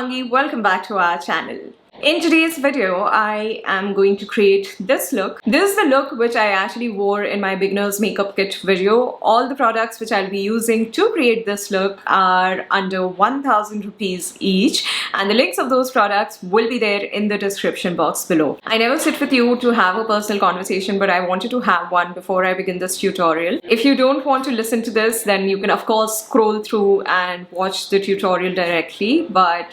Shivangi, welcome back to our channel. In today's video, I am going to create this look. This is the look which I actually wore in my beginner's makeup kit video. All the products which I'll be using to create this look are under 1000 rupees each, and the links of those products will be there in the description box below. I never sit with you to have a personal conversation, but I wanted to have one before I begin this tutorial. If you don't want to listen to this, then you can of course scroll through and watch the tutorial directly, but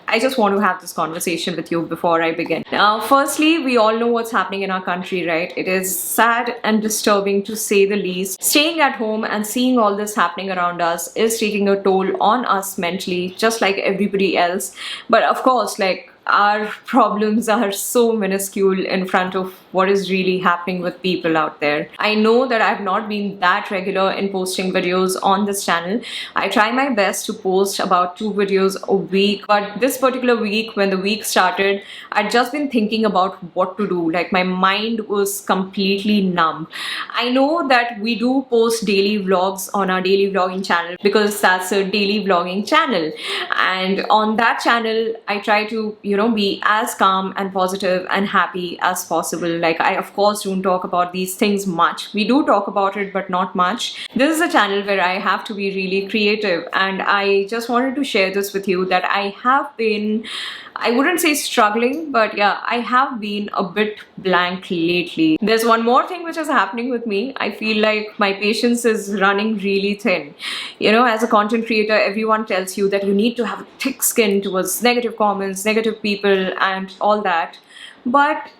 I just want to have this conversation with you before I begin. Now, firstly, we all know what's happening in our country, right? It is sad and disturbing to say the least. Staying at home and seeing all this happening around us is taking a toll on us mentally, just like everybody else. But of course, our problems are so minuscule in front of what is really happening with people out there. I know that I've not been that regular in posting videos on this channel. I try my best to post about 2 videos a week, but this particular week, when the week started, I'd just been thinking about what to do. Like, my mind was completely numb. I know that we do post daily vlogs on our daily vlogging channel because that's a daily vlogging channel, and on that channel I try to be as calm and positive and happy as possible. Like, I of course don't talk about these things much. We do talk about it, but not much. This is a channel where I have to be really creative, and I just wanted to share this with you that I have been, I wouldn't say struggling, but yeah, I have been a bit blank lately. There's one more thing which is happening with me. I feel like my patience is running really thin. As a content creator, everyone tells you that you need to have a thick skin towards negative comments, negative people, and all that. But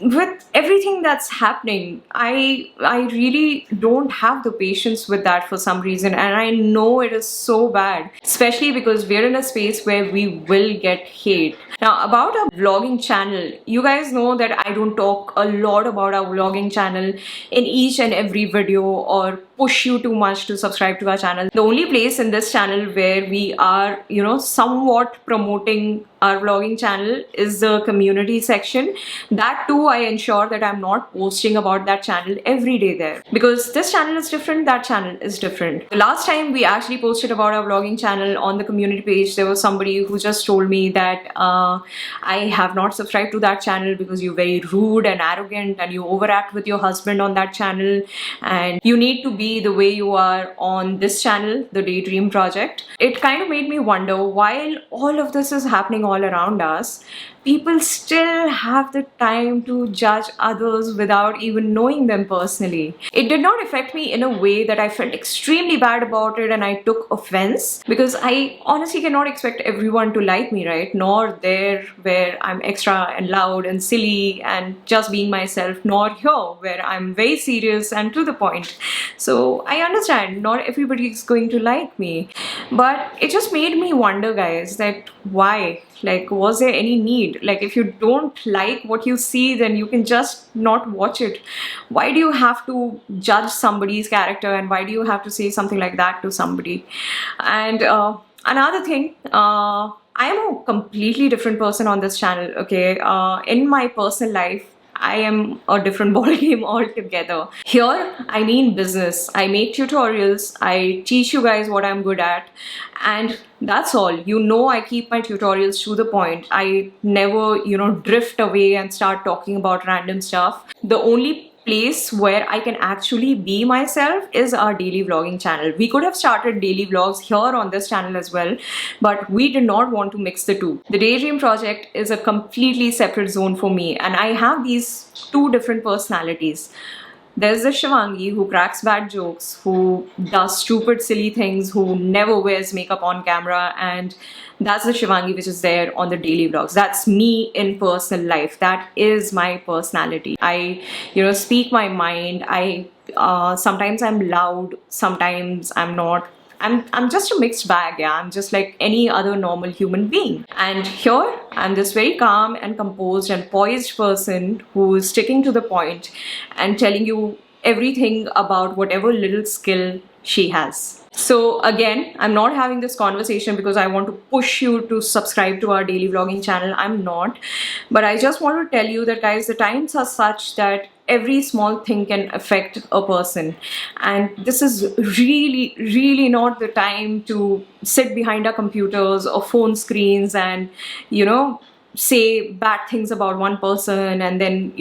with everything that's happening, I really don't have the patience with that for some reason, and I know it is so bad, especially because we're in a space where we will get hate. Now, about our vlogging channel, you guys know that I don't talk a lot about our vlogging channel in each and every video or push you too much to subscribe to our channel. The only place in this channel where we are, somewhat promoting our vlogging channel is the community section. That too, I ensure that I'm not posting about that channel every day there, because this channel is different, that channel is different. The last time we actually posted about our vlogging channel on the community page, there was somebody who just told me that I have not subscribed to that channel because you're very rude and arrogant and you overact with your husband on that channel, and you need to be the way you are on this channel, the Daydream Project. It kind of made me wonder, while all of this is happening all around us, people still have the time to judge others without even knowing them personally. It did not affect me in a way that I felt extremely bad about it and I took offense, because I honestly cannot expect everyone to like me, right? Nor there where I'm extra and loud and silly and just being myself, nor here where I'm very serious and to the point. So I understand not everybody is going to like me, but it just made me wonder, guys, that why? Was there any need? If you don't like what you see, then you can just not watch it. Why do you have to judge somebody's character, and why do you have to say something like that to somebody? And another thing, I am a completely different person on this channel, okay? In my personal life, I am a different ballgame altogether. Here, I mean business. I make tutorials, I teach you guys what I'm good at, and that's all. I keep my tutorials to the point. I never, drift away and start talking about random stuff. The only place where I can actually be myself is our daily vlogging channel. We could have started daily vlogs here on this channel as well, but we did not want to mix the two. The Daydream Project is a completely separate zone for me, and I have these 2 different personalities. There's the Shivangi who cracks bad jokes, who does stupid, silly things, who never wears makeup on camera, and that's the Shivangi which is there on the daily vlogs. That's me in personal life. That is my personality. I, speak my mind. Sometimes I'm loud, sometimes I'm not. I'm just a mixed bag, yeah. I'm just like any other normal human being. And here, I'm this very calm and composed and poised person who is sticking to the point and telling you everything about whatever little skill she has. So again, I'm not having this conversation because I want to push you to subscribe to our daily vlogging channel. I'm not. But I just want to tell you that, guys, the times are such that every small thing can affect a person, and this is really not the time to sit behind our computers or phone screens and say bad things about one person and then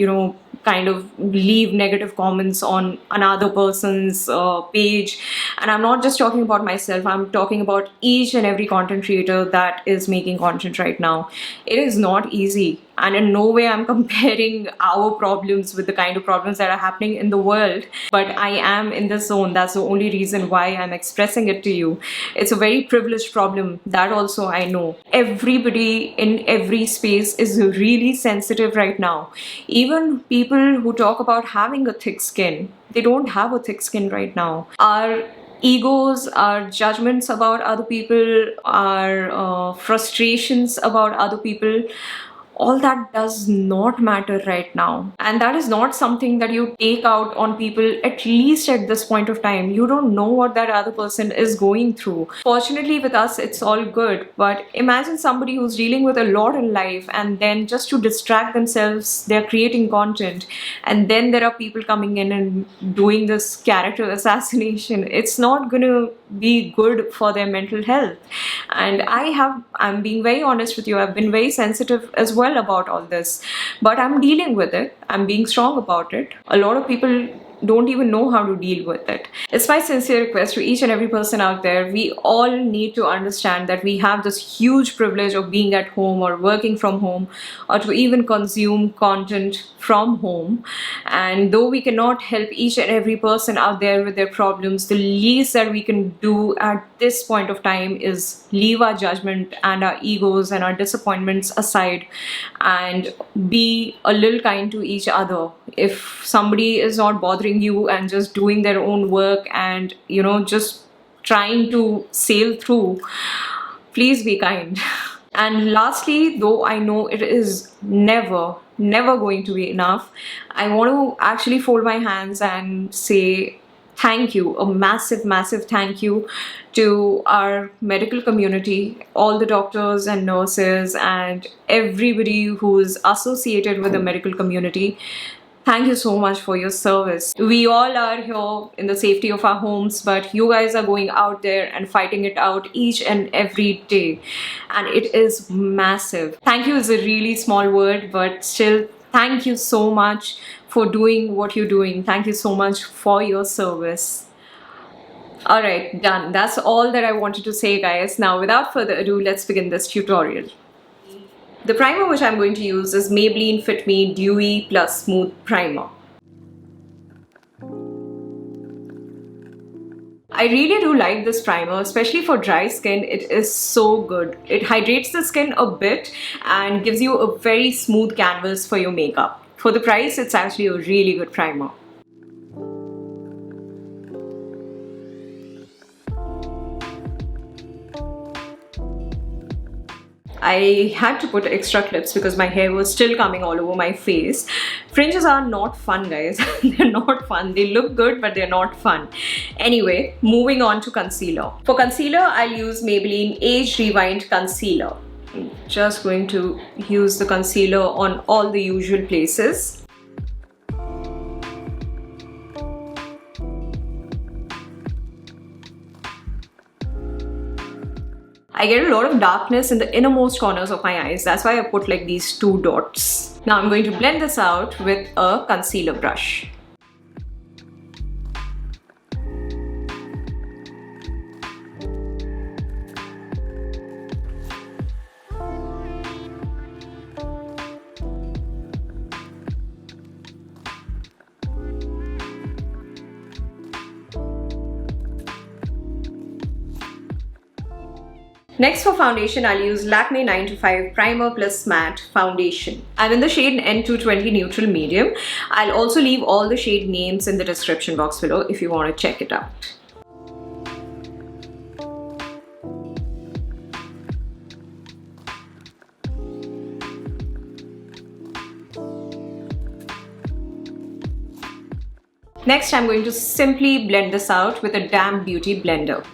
kind of leave negative comments on another person's page. And I'm not just talking about myself, I'm talking about each and every content creator that is making content right now. It is not easy, and in no way I'm comparing our problems with the kind of problems that are happening in the world, but I am in this zone. That's the only reason why I'm expressing it to you. It's a very privileged problem, that also I know. Everybody in every space is really sensitive right now. Even people who talk about having a thick skin, they don't have a thick skin right now. Our egos, our judgments about other people, our frustrations about other people, all that does not matter right now. And that is not something that you take out on people, at least at this point of time. You don't know what that other person is going through. Fortunately with us, it's all good. But imagine somebody who's dealing with a lot in life, and then just to distract themselves, they're creating content. And then there are people coming in and doing this character assassination. It's not gonna be good for their mental health. And I'm being very honest with you, I've been very sensitive as well about all this, but I'm dealing with it. I'm being strong about it. A lot of people don't even know how to deal with it. It's my sincere request to each and every person out there, we all need to understand that we have this huge privilege of being at home or working from home, or to even consume content from home. And though we cannot help each and every person out there with their problems, the least that we can do at this point of time is leave our judgment and our egos and our disappointments aside and be a little kind to each other. If somebody is not bothering you and just doing their own work and just trying to sail through, please be kind. And lastly, though I know it is never going to be enough, I want to actually fold my hands and say thank you, a massive thank you to our medical community, all the doctors and nurses and everybody who is associated with the medical community. Thank you so much for your service. We all are here in the safety of our homes, but you guys are going out there and fighting it out each and every day. And it is massive. Thank you is a really small word, but still, thank you so much for doing what you're doing. Thank you so much for your service. Alright, done. That's all that I wanted to say, guys. Now, without further ado, let's begin this tutorial. The primer which I'm going to use is Maybelline Fit Me Dewy+Smooth Primer. I really do like this primer, especially for dry skin. It is so good. It hydrates the skin a bit and gives you a very smooth canvas for your makeup. For the price, it's actually a really good primer. I had to put extra clips because my hair was still coming all over my face. Fringes are not fun, guys. They're not fun. They look good, but they're not fun. Anyway, moving on to concealer. For concealer, I'll use Maybelline Age Rewind Concealer. I'm just going to use the concealer on all the usual places. I get a lot of darkness in the innermost corners of my eyes. That's why I put like these 2 dots. Now I'm going to blend this out with a concealer brush. Next for foundation, I'll use Lakme 9 to 5 Primer Plus Matte Foundation. I'm in the shade N220 Neutral Medium. I'll also leave all the shade names in the description box below if you want to check it out. Next, I'm going to simply blend this out with a damp beauty blender.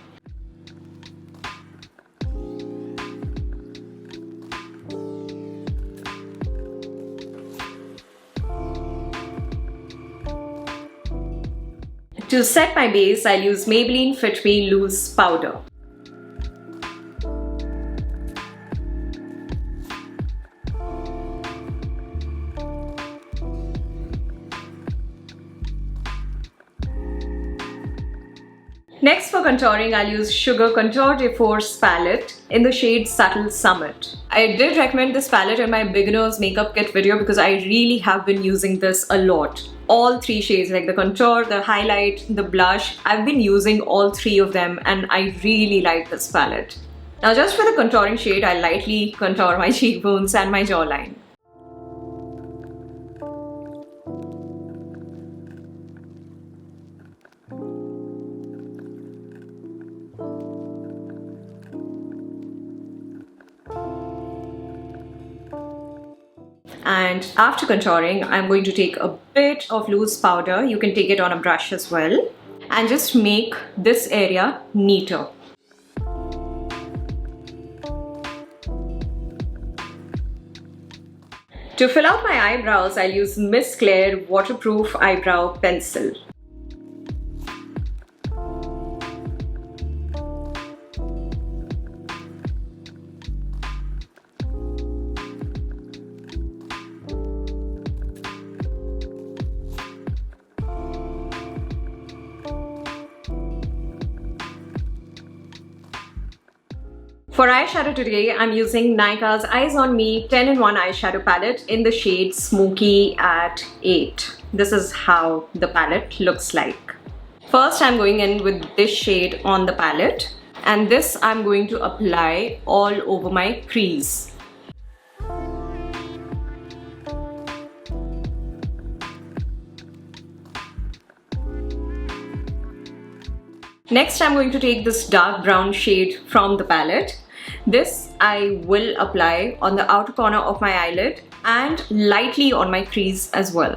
To set my base, I'll use Maybelline Fit Me Loose Powder. Next for contouring, I'll use Sugar Contour de Force palette in the shade Subtle Summit. I did recommend this palette in my beginner's makeup kit video because I really have been using this a lot. All three shades, like the contour, the highlight, the blush, I've been using all three of them and I really like this palette. Now just for the contouring shade, I lightly contour my cheekbones and my jawline. And after contouring, I'm going to take a bit of loose powder, you can take it on a brush as well, and just make this area neater. To fill out my eyebrows, I'll use Miss Claire Waterproof Eyebrow Pencil. For eyeshadow today, I'm using Nykaa's Eyes on Me 10-in-1 eyeshadow palette in the shade Smokey at 8. This is how the palette looks like. First, I'm going in with this shade on the palette, and this I'm going to apply all over my crease. Next, I'm going to take this dark brown shade from the palette. This I will apply on the outer corner of my eyelid and lightly on my crease as well.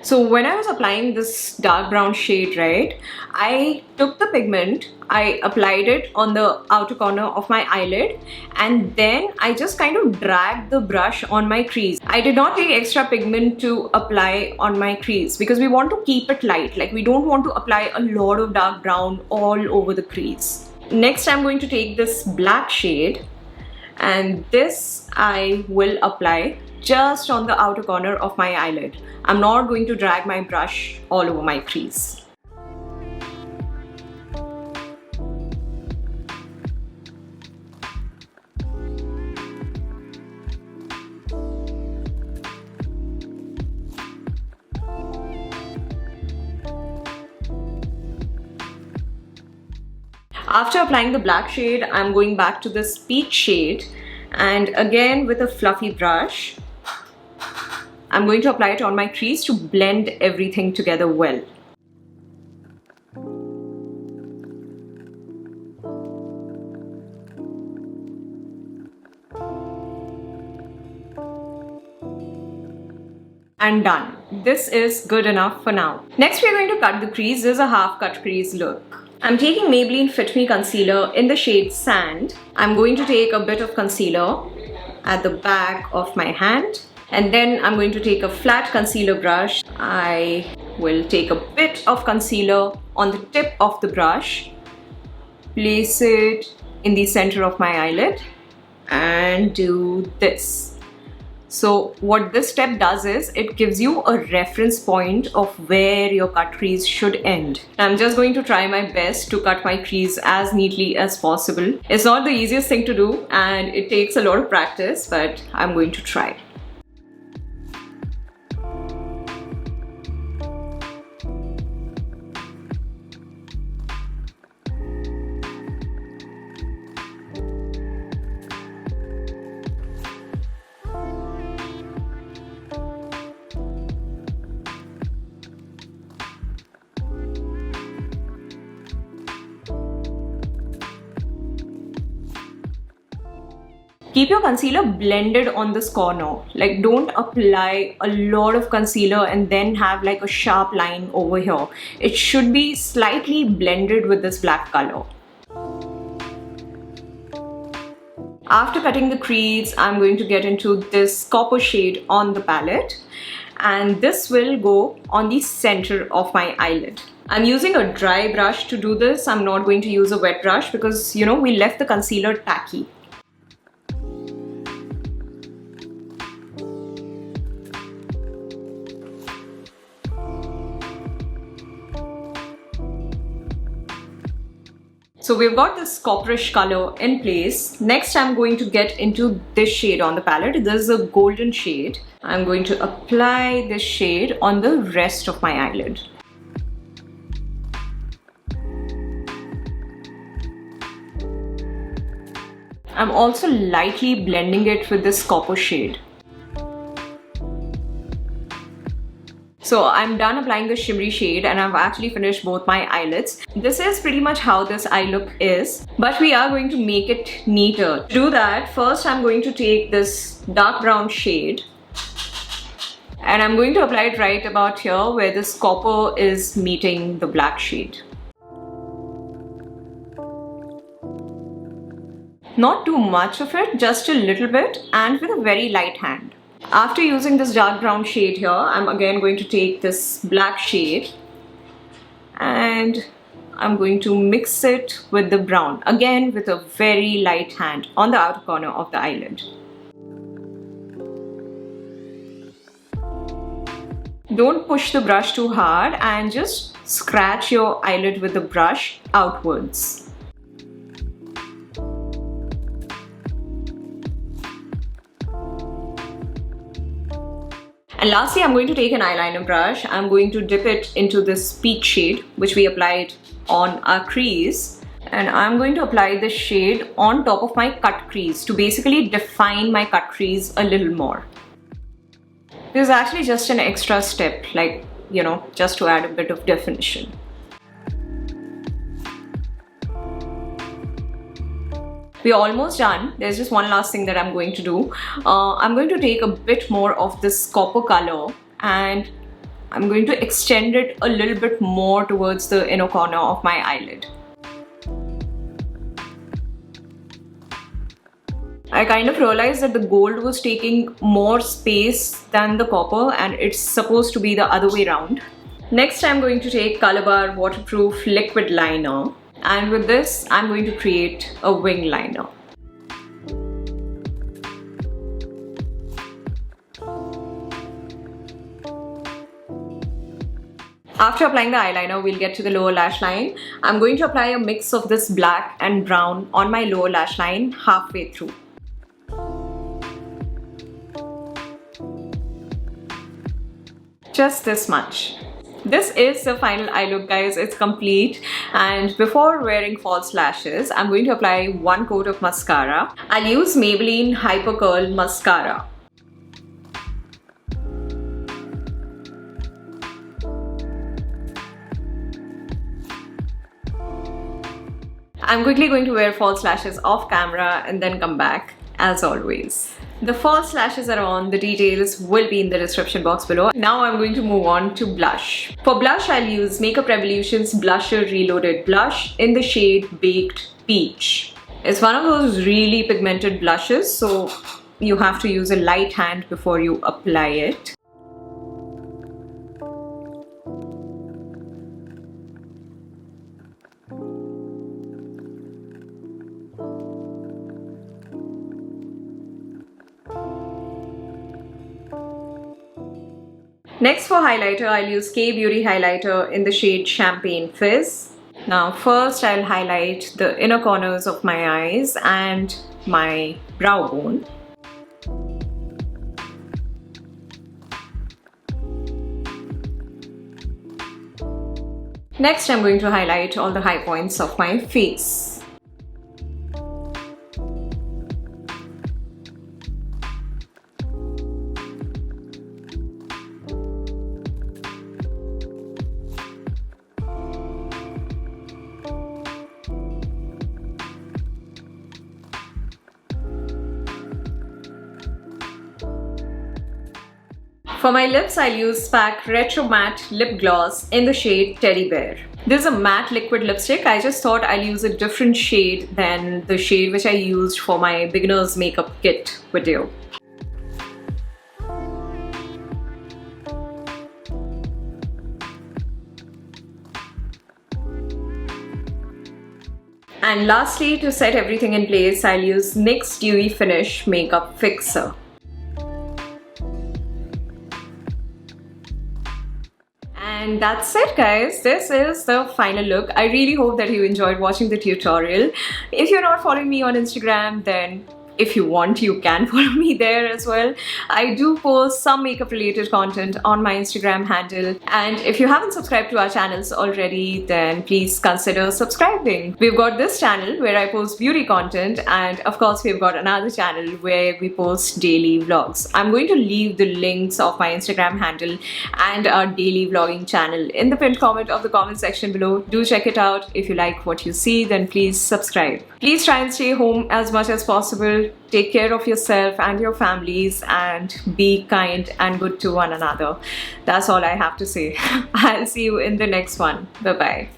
So when I was applying this dark brown shade, right, I took the pigment, I applied it on the outer corner of my eyelid, and then I just kind of dragged the brush on my crease. I did not take extra pigment to apply on my crease because we want to keep it light. Like, we don't want to apply a lot of dark brown all over the crease. Next, I'm going to take this black shade, and this I will apply just on the outer corner of my eyelid. I'm not going to drag my brush all over my crease. After applying the black shade, I'm going back to this peach shade, and again with a fluffy brush, I'm going to apply it on my crease to blend everything together well. And done. This is good enough for now. Next, we're going to cut the crease. This is a half cut crease look. I'm taking Maybelline Fit Me concealer in the shade Sand. I'm going to take a bit of concealer at the back of my hand, and then I'm going to take a flat concealer brush. I will take a bit of concealer on the tip of the brush, place it in the center of my eyelid, and do this. So what this step does is it gives you a reference point of where your cut crease should end. I'm just going to try my best to cut my crease as neatly as possible. It's not the easiest thing to do and it takes a lot of practice, but I'm going to try. Keep your concealer blended on this corner. Like, don't apply a lot of concealer and then have like a sharp line over here. It should be slightly blended with this black color. After cutting the crease, I'm going to get into this copper shade on the palette, and this will go on the center of my eyelid. I'm using a dry brush to do this. I'm not going to use a wet brush because, you know, we left the concealer tacky. So we've got this copperish color in place. Next, I'm going to get into this shade on the palette. This is a golden shade. I'm going to apply this shade on the rest of my eyelid. I'm also lightly blending it with this copper shade. So I'm done applying the shimmery shade and I've actually finished both my eyelids. This is pretty much how this eye look is, but we are going to make it neater. To do that, first I'm going to take this dark brown shade and I'm going to apply it right about here where this copper is meeting the black shade. Not too much of it, just a little bit, and with a very light hand. After using this dark brown shade here, I'm again going to take this black shade and I'm going to mix it with the brown, again with a very light hand on the outer corner of the eyelid. Don't push the brush too hard and just scratch your eyelid with the brush outwards. And lastly, I'm going to take an eyeliner brush. I'm going to dip it into this peach shade, which we applied on our crease. And I'm going to apply this shade on top of my cut crease to basically define my cut crease a little more. This is actually just an extra step, like, you know, just to add a bit of definition. We're almost done. There's just one last thing that I'm going to do. I'm going to take a bit more of this copper color and I'm going to extend it a little bit more towards the inner corner of my eyelid. I kind of realized that the gold was taking more space than the copper and it's supposed to be the other way around. Next, I'm going to take Colorbar Waterproof Liquid Liner. And with this, I'm going to create a wing liner. After applying the eyeliner, we'll get to the lower lash line. I'm going to apply a mix of this black and brown on my lower lash line halfway through. Just this much. This is the final eye look, guys. It's complete. And before wearing false lashes, I'm going to apply one coat of mascara. I'll use Maybelline Hyper Curl Mascara. I'm quickly going to wear false lashes off camera and then come back, as always. The false lashes are on, the details will be in the description box below. Now I'm going to move on to blush. For blush, I'll use Makeup Revolution's Blusher Reloaded Blush in the shade Baked Peach. It's one of those really pigmented blushes, so you have to use a light hand before you apply it. Next, for highlighter, I'll use K-Beauty highlighter in the shade Champagne Fizz. Now first I'll highlight the inner corners of my eyes and my brow bone. Next, I'm going to highlight all the high points of my face. For my lips, I'll use SPAC Retro Matte Lip Gloss in the shade Teddy Bear. This is a matte liquid lipstick. I just thought I'll use a different shade than the shade which I used for my beginner's makeup kit video. And lastly, to set everything in place, I'll use NYX Dewy Finish Makeup Fixer. And that's it, guys. This is the final look. I really hope that you enjoyed watching the tutorial. If you're not following me on Instagram, then if you want, you can follow me there as well. I do post some makeup related content on my Instagram handle. And if you haven't subscribed to our channels already, then please consider subscribing. We've got this channel where I post beauty content, and of course we've got another channel where we post daily vlogs. I'm going to leave the links of my Instagram handle and our daily vlogging channel in the pinned comment of the comment section below. Do check it out. If you like what you see, then please subscribe. Please try and stay home as much as possible. Take care of yourself and your families, and be kind and good to one another. That's all I have to say. I'll see you in the next one. Bye-bye.